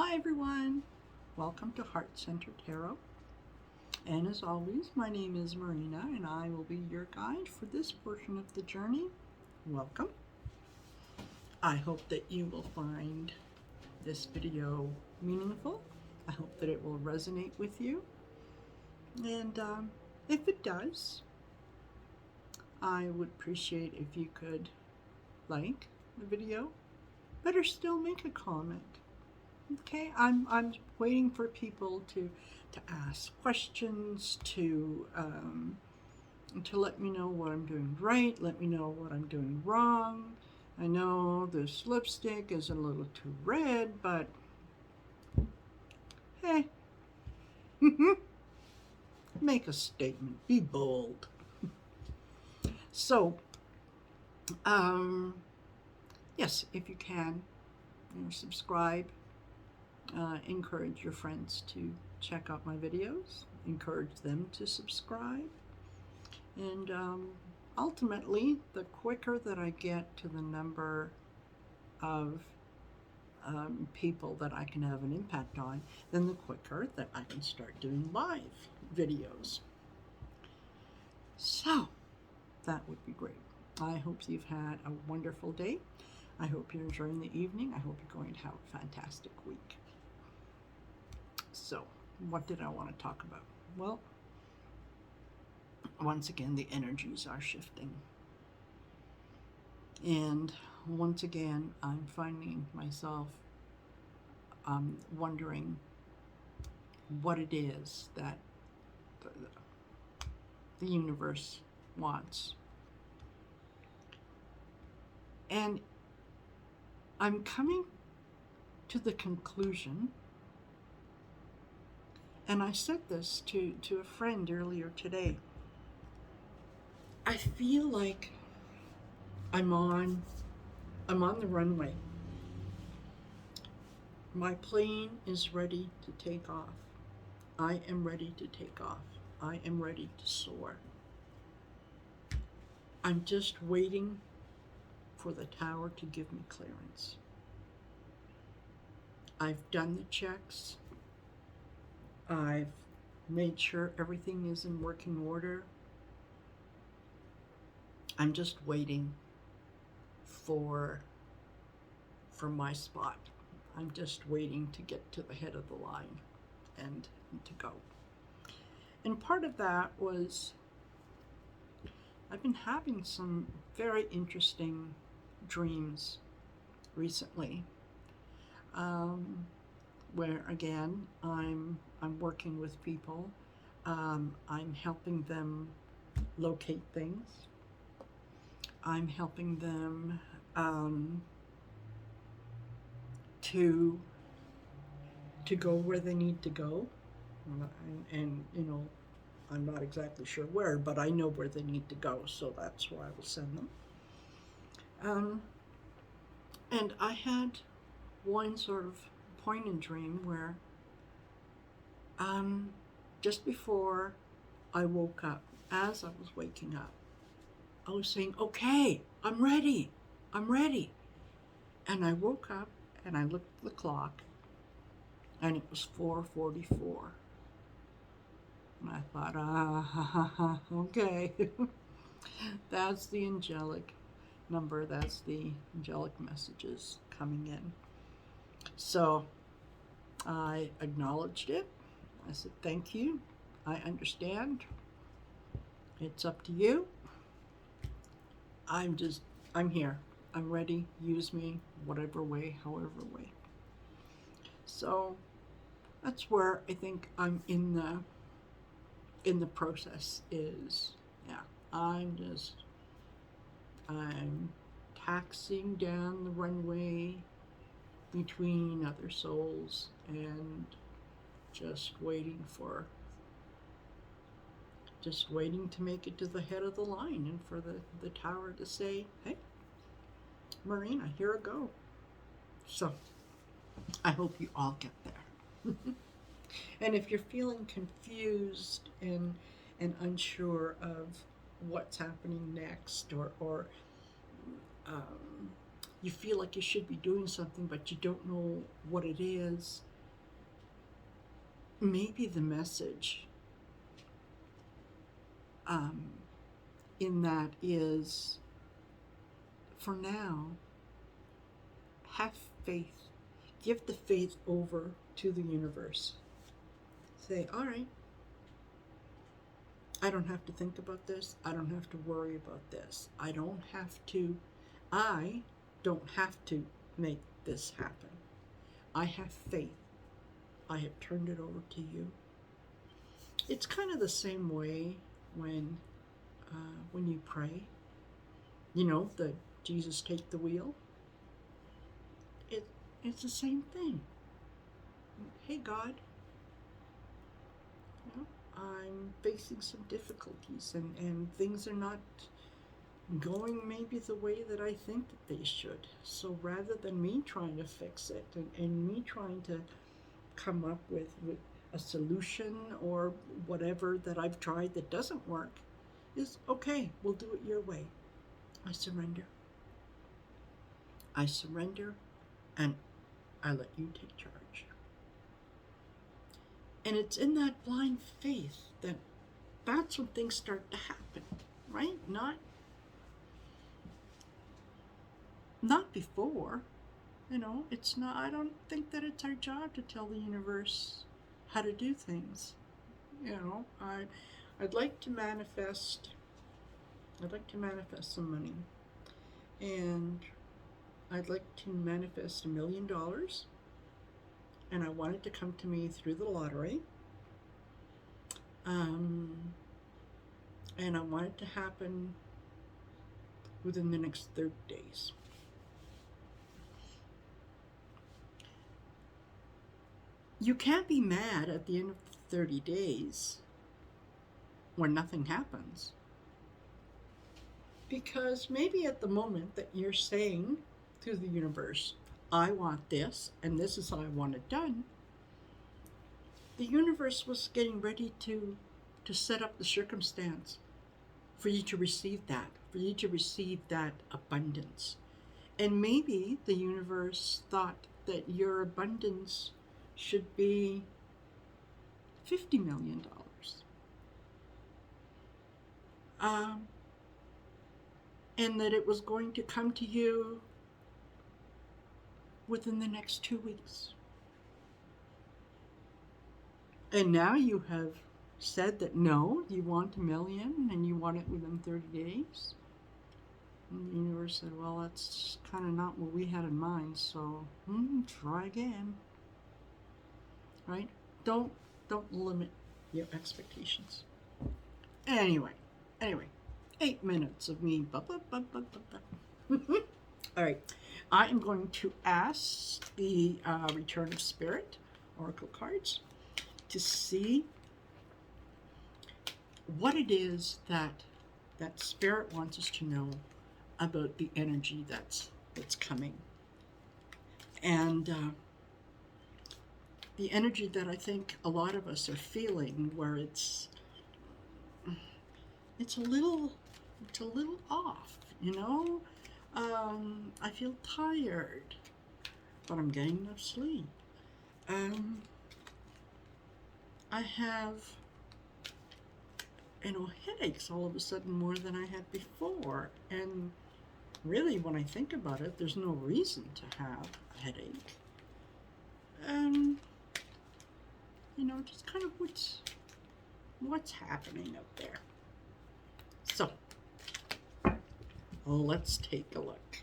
Hi everyone, welcome to Heart Center Tarot. And as always, my name is Marina and I will be your guide for this portion of the journey. Welcome. I hope that you will find this video meaningful. I hope that it will resonate with you. And if it does, I would appreciate if you could like the video. Better still, make a comment. Okay, I'm waiting for people to ask questions, to let me know what I'm doing right, let me know what I'm doing wrong. I know this lipstick is a little too red, but hey, make a statement, be bold. So, yes, if you can, subscribe. Encourage your friends to check out my videos, encourage them to subscribe, and ultimately, the quicker that I get to the number of people that I can have an impact on, then the quicker that I can start doing live videos. So, that would be great. I hope you've had a wonderful day. I hope you're enjoying the evening. I hope you're going to have a fantastic week. So, what did I want to talk about? Well, once again, the energies are shifting. And once again, I'm finding myself wondering what it is that the universe wants. And I'm coming to the conclusion, and I said this to a friend earlier today, I feel like I'm on the runway. My plane is ready to take off. I am ready to take off. I am ready to soar. I'm just waiting for the tower to give me clearance. I've done the checks. I've made sure everything is in working order. I'm just waiting for my spot. I'm just waiting to get to the head of the line and to go. And part of that was I've been having some very interesting dreams recently, where again I'm working with people. I'm helping them locate things. I'm helping them to go where they need to go, and I'm not exactly sure where, but I know where they need to go, so that's where I will send them. And I had one sort of poignant dream where just before I woke up, as I was waking up, I was saying, okay, I'm ready. And I woke up and I looked at the clock and it was 4:44. And I thought, okay, that's the angelic number, that's the angelic messages coming in. So I acknowledged it. I said, thank you. I understand. It's up to you. I'm here. I'm ready. Use me, whatever way, however way. So that's where I think I'm in the process is, yeah, I'm taxiing down the runway between other souls and just waiting to make it to the head of the line and for the tower to say, hey, Marina, here I go. So I hope you all get there. And if you're feeling confused and unsure of what's happening next, or you feel like you should be doing something but you don't know what it is, maybe the message in that is, for now, have faith. Give the faith over to the universe. Say, all right, I don't have to think about this. I don't have to worry about this. I don't have to make this happen. I have faith. I have turned it over to you. It's kind of the same way when you pray. You know, the Jesus take the wheel. It's the same thing. Hey God, you know, I'm facing some difficulties and things are not going maybe the way that I think that they should. So rather than me trying to fix it and me trying to come up with a solution or whatever that I've tried that doesn't work, is okay, we'll do it your way. I surrender. I surrender and I let you take charge. And it's in that blind faith that's when things start to happen, right? Not before. You know, it's not, I don't think that it's our job to tell the universe how to do things. You know, I'd like to manifest some money. And I'd like to manifest $1 million. And I want it to come to me through the lottery. And I want it to happen within the next 30 days. You can't be mad at the end of the 30 days when nothing happens. Because maybe at the moment that you're saying to the universe, I want this, and this is how I want it done, the universe was getting ready to set up the circumstance for you to receive that abundance. And maybe the universe thought that your abundance should be $50 million. And that it was going to come to you within the next 2 weeks. And now you have said that no, you want $1 million and you want it within 30 days. And the universe said, well, that's kind of not what we had in mind, so try again. Right? Don't limit your expectations. Anyway, 8 minutes of me. All right, I am going to ask the Return of Spirit Oracle cards to see what it is that Spirit wants us to know about the energy that's coming. And the energy that I think a lot of us are feeling, where it's a little off, you know. I feel tired, but I'm getting enough sleep. I have, headaches all of a sudden more than I had before. And really, when I think about it, there's no reason to have a headache. Just kind of what's happening up there. So, let's take a look.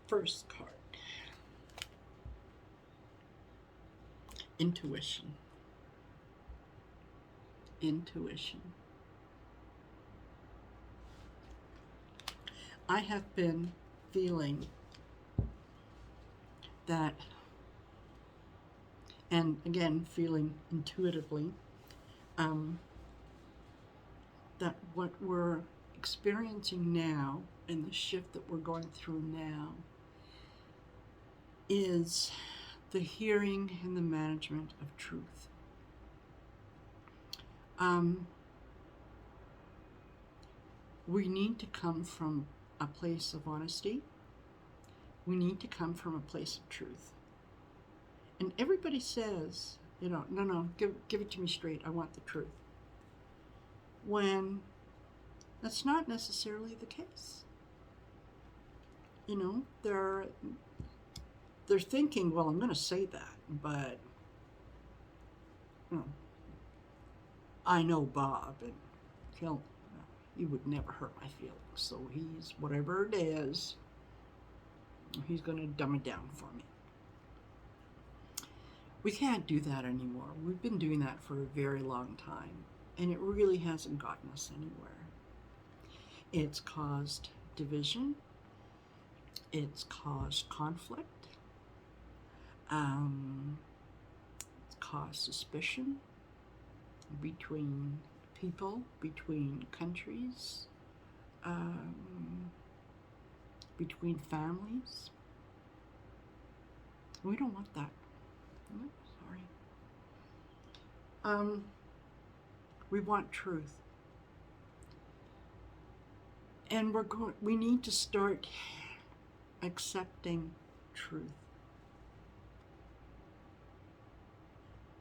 First card. Intuition. I have been feeling that, and again, feeling intuitively, that what we're experiencing now and the shift that we're going through now is the hearing and the management of truth. We need to come from a place of honesty. We need to come from a place of truth. And everybody says, no, give it to me straight. I want the truth. When that's not necessarily the case. They're thinking, well, I'm going to say that, but I know Bob, and he would never hurt my feelings. So he's, whatever it is, he's going to dumb it down for me. We can't do that anymore. We've been doing that for a very long time, and it really hasn't gotten us anywhere. It's caused division. It's caused conflict. It's caused suspicion between people, between countries, between families. We don't want that. Oh, sorry. We want truth. And we need to start accepting truth.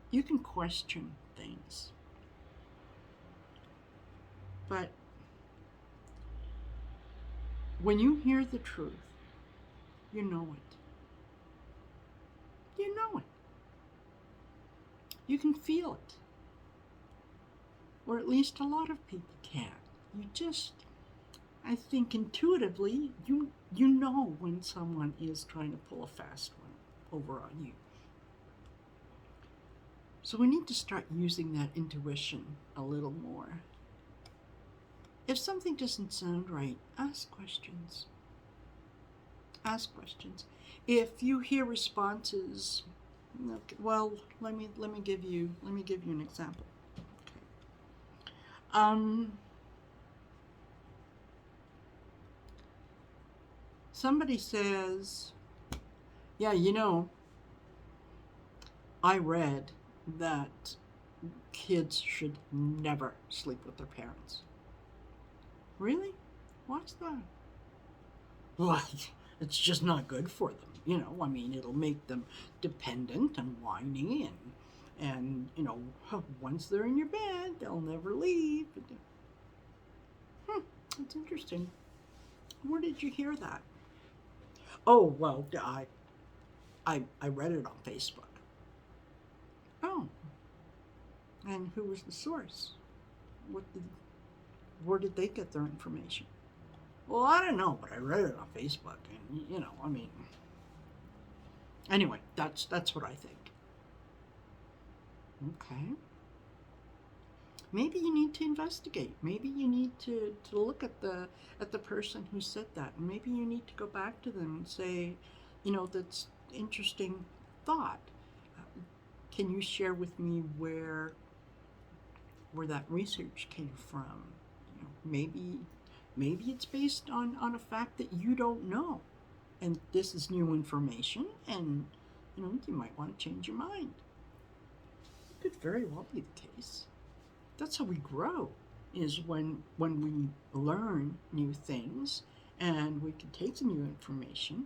You can question things, but when you hear the truth, you know it. You know it. You can feel it. Or at least a lot of people can. You just, I think intuitively, you know when someone is trying to pull a fast one over on you. So we need to start using that intuition a little more. If something doesn't sound right, ask questions. Ask questions. If you hear responses, okay, well, let me give you an example. Okay. Somebody says, yeah, I read that kids should never sleep with their parents. Really? What's that? Well, it's just not good for them. It'll make them dependent and whiny, and once they're in your bed, they'll never leave. That's interesting. Where did you hear that? Oh, well, I read it on Facebook. Oh, and who was the source? Where did they get their information? Well, I don't know, but I read it on Facebook, and anyway, that's what I think. Okay. Maybe you need to investigate. Maybe you need to look at the person who said that. And maybe you need to go back to them and say, that's interesting thought. Can you share with me where that research came from? Maybe it's based on a fact that you don't know, and this is new information, and you might want to change your mind. It could very well be the case. That's how we grow, is when we learn new things, and we can take the new information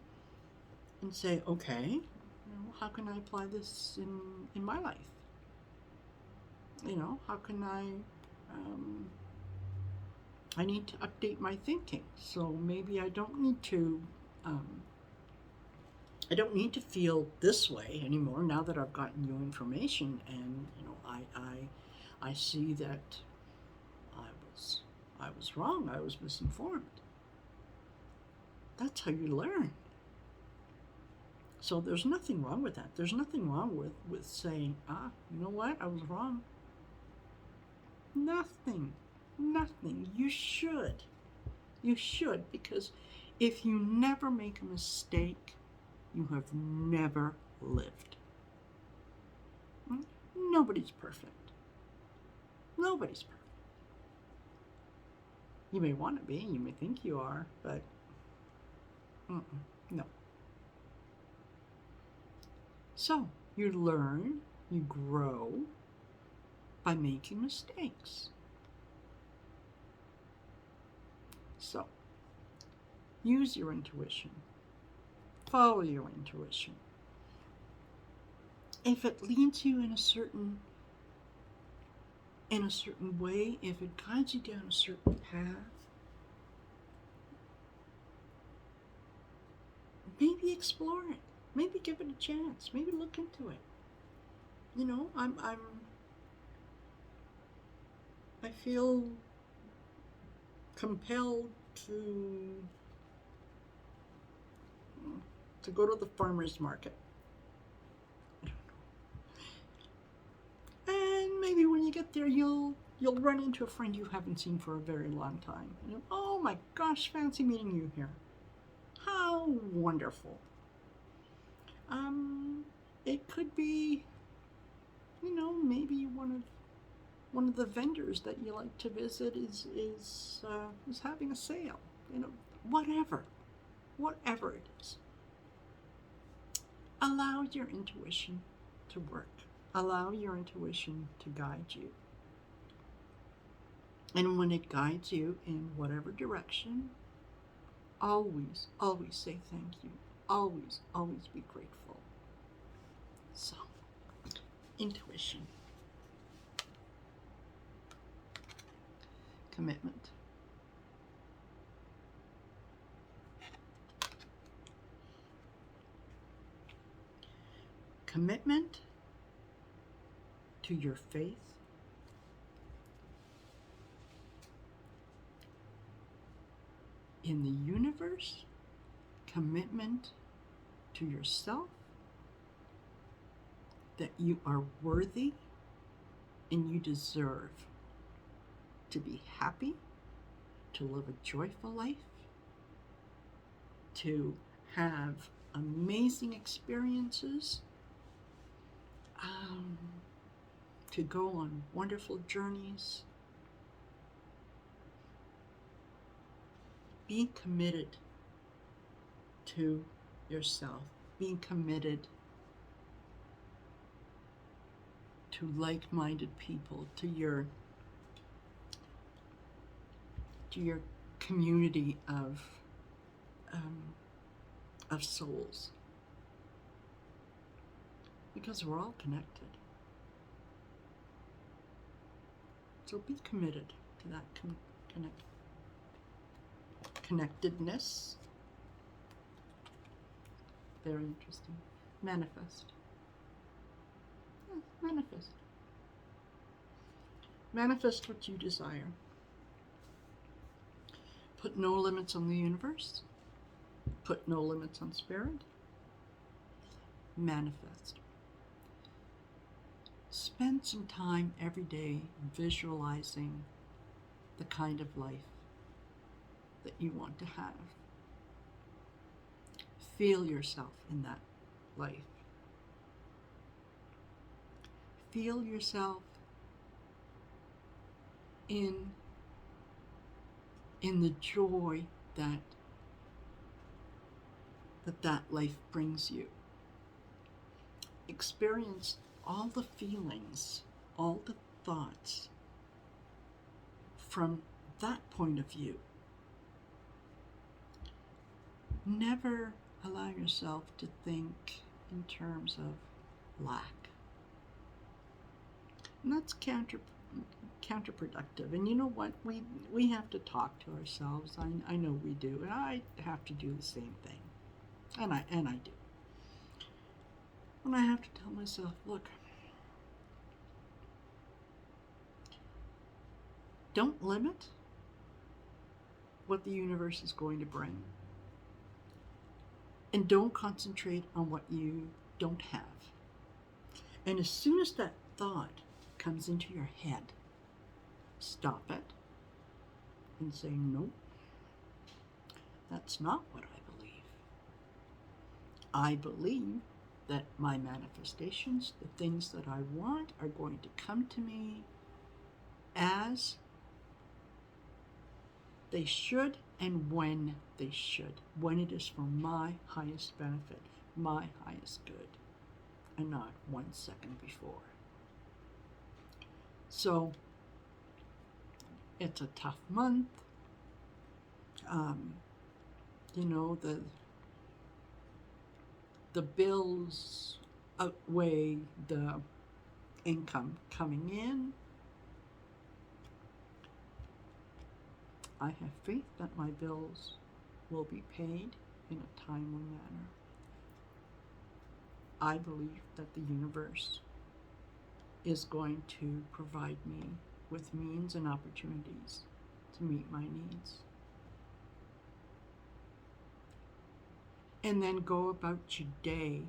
and say, okay, how can I apply this in my life? How can I need to update my thinking. So maybe I don't need to feel this way anymore now that I've gotten new information, and I see that I was wrong. I was misinformed. That's how you learn. So there's nothing wrong with that. There's nothing wrong with saying, you know what? I was wrong. Nothing. You should, because if you never make a mistake, you have never lived. Nobody's perfect. Nobody's perfect. You may want to be, you may think you are, but no. So you learn, you grow by making mistakes. So, use your intuition. Follow your intuition. If it leads you in a certain way, if it guides you down a certain path, maybe explore it. Maybe give it a chance. Maybe look into it. You know, I feel compelled to go to the farmer's market. And maybe when you get there, you'll run into a friend you haven't seen for a very long time. Oh my gosh, fancy meeting you here. How wonderful. It could be, maybe one of the vendors that you like to visit is having a sale. Whatever it is. Allow your intuition to work. Allow your intuition to guide you. And when it guides you in whatever direction, always, always say thank you. Always, always be grateful. So, intuition. Commitment. Commitment to your faith, in the universe, commitment to yourself, that you are worthy and you deserve to be happy, to live a joyful life, to have amazing experiences, to go on wonderful journeys. Be committed to yourself. Be committed to like-minded people, to your community of souls, because we're all connected. So be committed to that connectedness. Very interesting. Manifest. Manifest. Manifest what you desire. Put no limits on the universe. Put no limits on spirit. Manifest. Spend some time every day visualizing the kind of life that you want to have. Feel yourself in that life. Feel yourself in the joy that life brings you. Experience all the feelings, all the thoughts from that point of view. Never allow yourself to think in terms of lack. And that's counterproductive. And you know what? We have to talk to ourselves. I know we do. And I have to do the same thing. And I do. And I have to tell myself, look, don't limit what the universe is going to bring. And don't concentrate on what you don't have. And as soon as that thought comes into your head, stop it and say, nope, that's not what I believe. I believe that my manifestations, the things that I want, are going to come to me as they should and when they should, when it is for my highest benefit, my highest good, and not 1 second before. So, it's a tough month. um, you know, the bills outweigh the income coming in. I have faith that my bills will be paid in a timely manner. I believe that the universe is going to provide me with means and opportunities to meet my needs. And then go about your day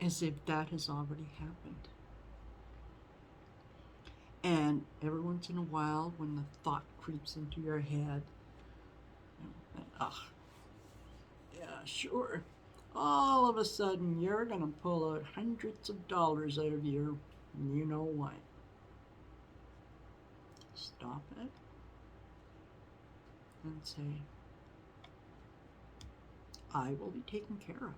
as if that has already happened. And every once in a while, when the thought creeps into your head, yeah, sure, all of a sudden you're going to pull out hundreds of dollars out of your you know what. Stop it and say, I will be taken care of.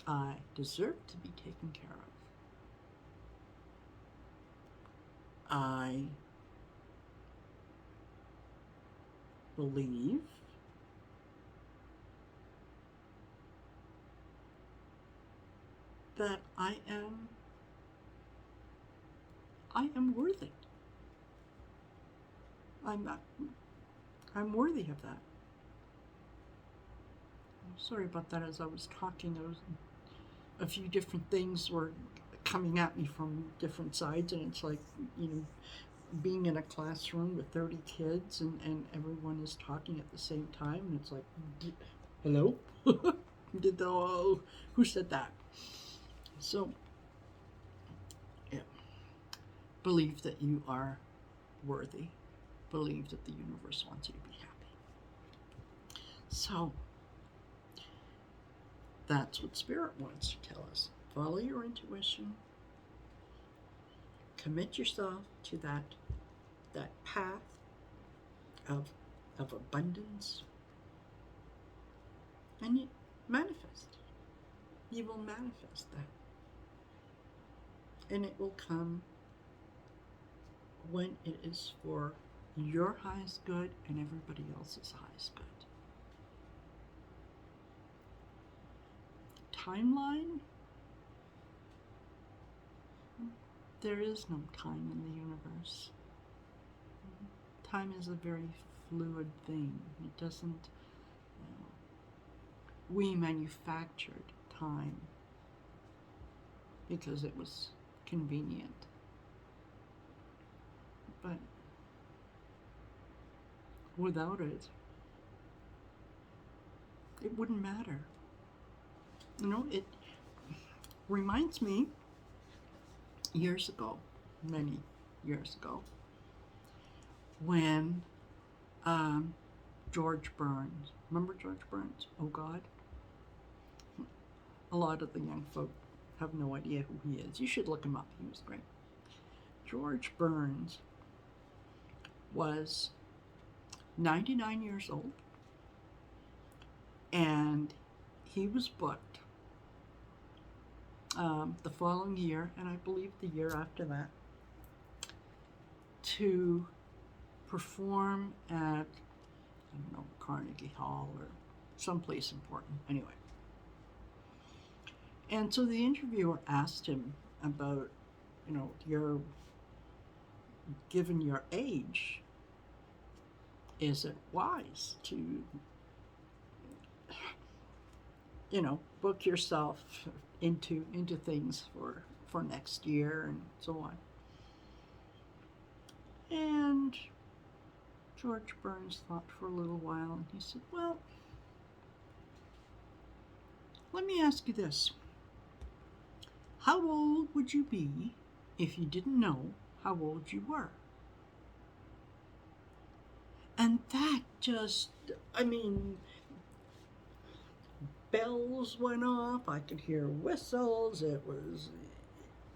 I deserve to be taken care of. I believe that I am worthy. I'm worthy of that. I'm sorry about that. As I was talking, a few different things were coming at me from different sides, and it's like, being in a classroom with 30 kids and everyone is talking at the same time, and it's like, hello? Who said that? So, yeah. Believe that you are worthy. Believe that the universe wants you to be happy. So, that's what Spirit wants to tell us. Follow your intuition. Commit yourself to that path of abundance, and you manifest. You will manifest that, and it will come when it is for your highest good and everybody else's highest good. Timeline? There is no time in the universe. Time is a very fluid thing. It doesn't, we manufactured time because it was convenient. But without it, it wouldn't matter. It reminds me years ago, many years ago, when George Burns, remember George Burns? Oh God? A lot of the young folk have no idea who he is. You should look him up. He was great. George Burns was 99 years old, and he was booked the following year, and I believe the year after that, to perform at, I don't know, Carnegie Hall or someplace important. Anyway. And so the interviewer asked him about, given your age, is it wise to, book yourself into things for next year and so on? And George Burns thought for a little while, and he said, well, let me ask you this. How old would you be if you didn't know how old you were? And that just, bells went off. I could hear whistles. It was,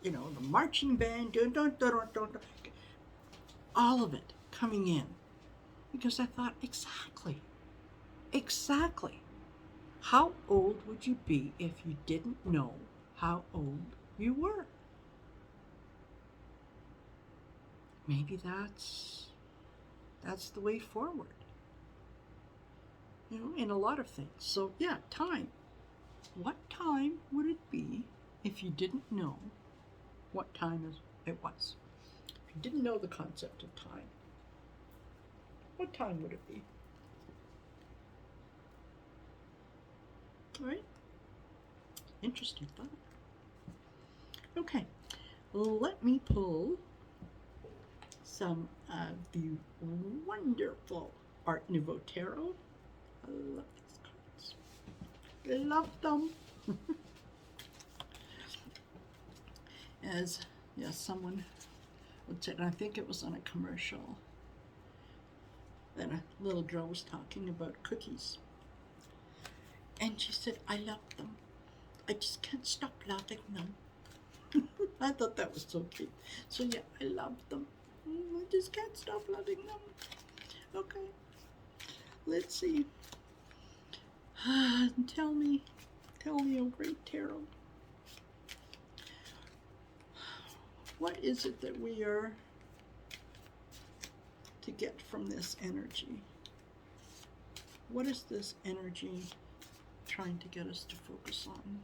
the marching band, dun, dun, dun, dun, dun, dun. All of it coming in. Because I thought, exactly. How old would you be if you didn't know how old you were? Maybe that's the way forward. in a lot of things. So yeah, time. What time would it be if you didn't know what time it was? If you didn't know the concept of time, what time would it be? All right. Interesting thought. Okay, let me pull some of the wonderful Art Nouveau Tarot. I love these cards. Love them. As yes, someone would say, and I think it was on a commercial, that a little girl was talking about cookies. And she said, I love them. I just can't stop loving them. I thought that was so cute. So yeah, I love them. I just can't stop loving them. Okay, let's see. Tell me, oh great tarot. What is it that we are to get from this energy? What is this energy trying to get us to focus on?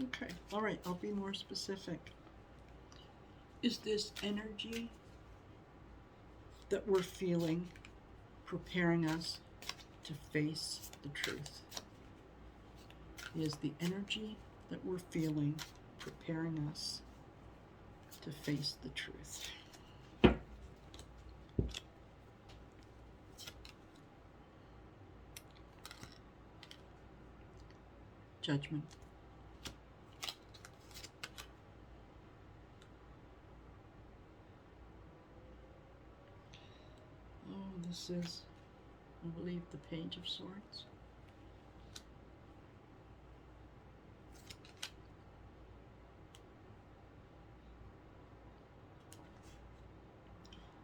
Okay, all right, I'll be more specific. Is this energy that we're feeling preparing us to face the truth? Is the energy that we're feeling preparing us to face the truth? Judgment. Oh, this is, I believe, the Page of Swords.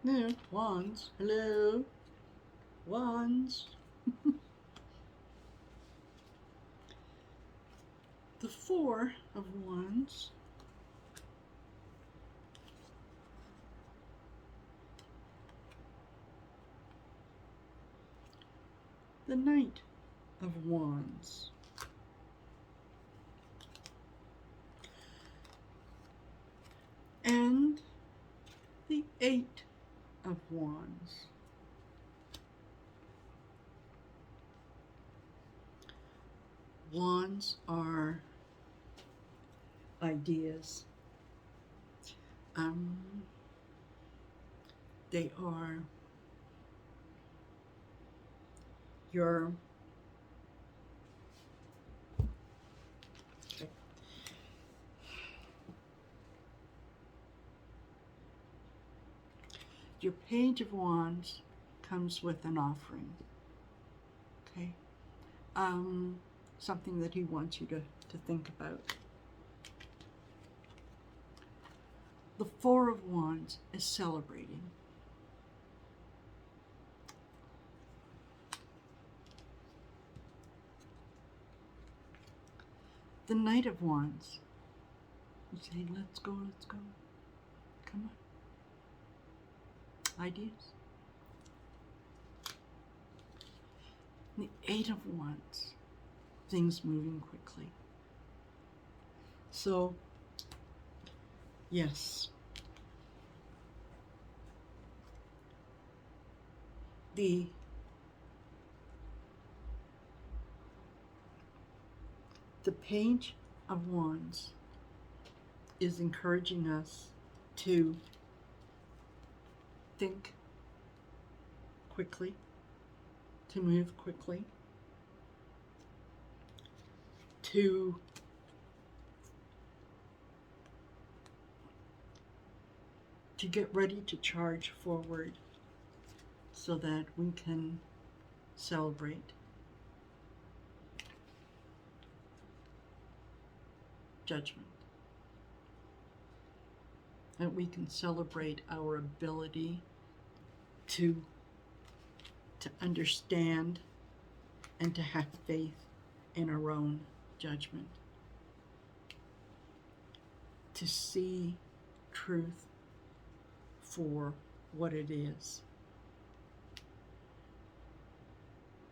No, Wands. Hello? Wands. The Four of Wands. The Knight of Wands. And the Eight of Wands. Wands are ideas. They are your your Page of Wands comes with an offering. Okay, something that he wants you to think about. The Four of Wands is celebrating. The Knight of Wands is saying, let's go, come on. Ideas. The Eight of Wands, things moving quickly. So, yes. The Page of Wands is encouraging us to think quickly, to move quickly, to get ready to charge forward so that we can celebrate. Judgment. That we can celebrate our ability to understand and to have faith in our own judgment. To see truth for what it is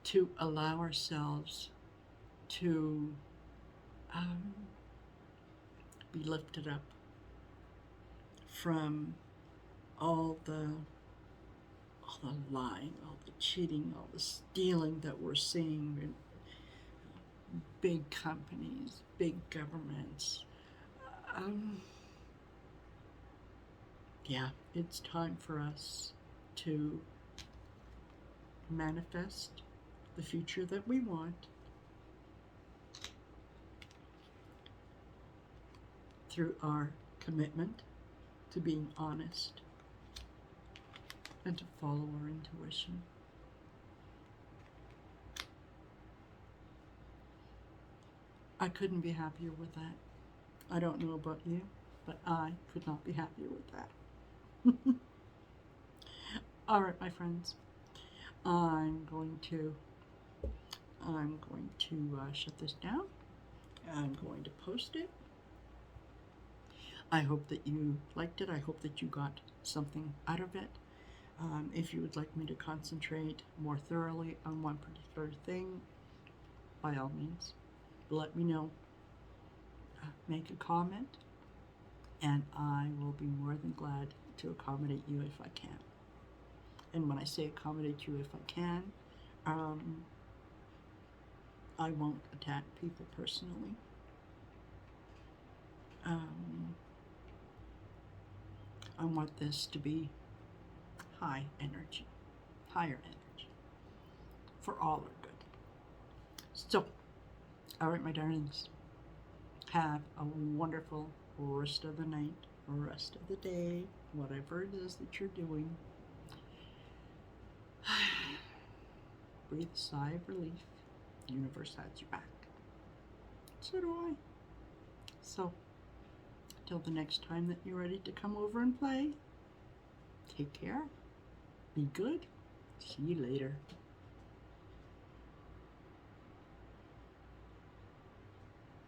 to allow ourselves to um, be lifted up from all the lying, all the cheating, all the stealing that we're seeing in big companies, big governments. Um, yeah, it's time for us to manifest the future that we want through our commitment to being honest and to follow our intuition. I couldn't be happier with that. I don't know about you, but I could not be happier with that. All right, my friends, I'm going to shut this down. I'm going to post it. I hope that you liked it. I hope that you got something out of it. If you would like me to concentrate more thoroughly on one particular thing, by all means, let me know. Make a comment, and I will be more than glad to accommodate you if I can. And when I say accommodate you if I can, I won't attack people personally. I want this to be higher energy, for all our good. So, all right, my darlings, have a wonderful rest of the night, rest of the day, whatever it is that you're doing. Breathe a sigh of relief. The universe has your back. So do I. So, till the next time that you're ready to come over and play, take care, be good, see you later.